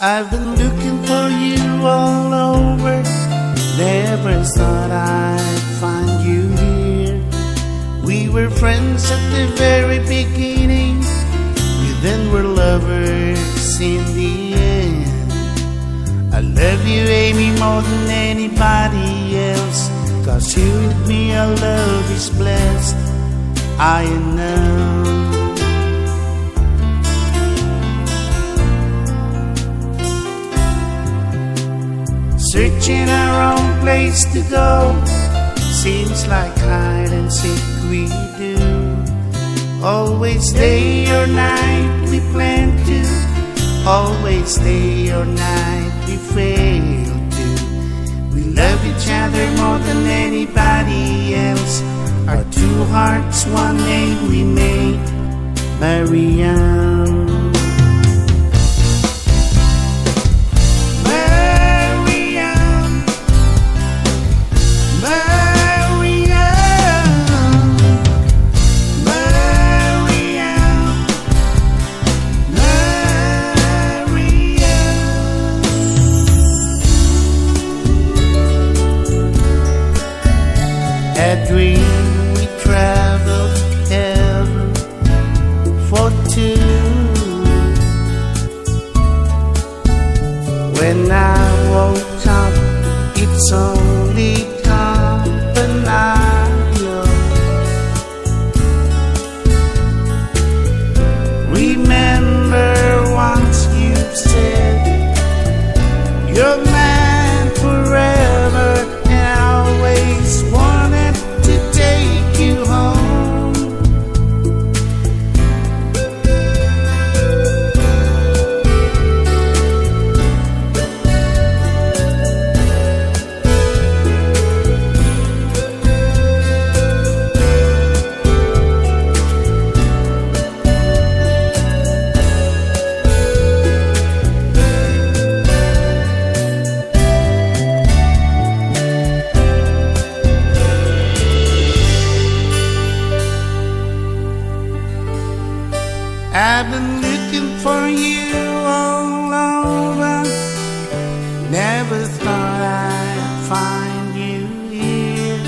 I've been looking for you all over. Never thought I'd find you here. We were friends at the very beginning. We then were lovers in the end. I love you, Amy, more than anybody else. 'Cause you and me, our love is blessed, I know. Searching our own place to go, seems like hide and seek we do. Always day or night we plan to, always day or night we fail to. We love each other more than anybody else. Our two hearts one name we made, MARIAM. A dream we traveled heaven for two. When I woke up, it's only company. Remember once you said you're mine forever, and I always wanted to take you home. I've been looking for you all over. Never thought I'd find you here.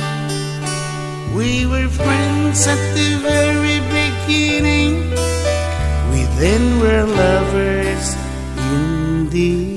We were friends at the very beginning. We then were lovers in the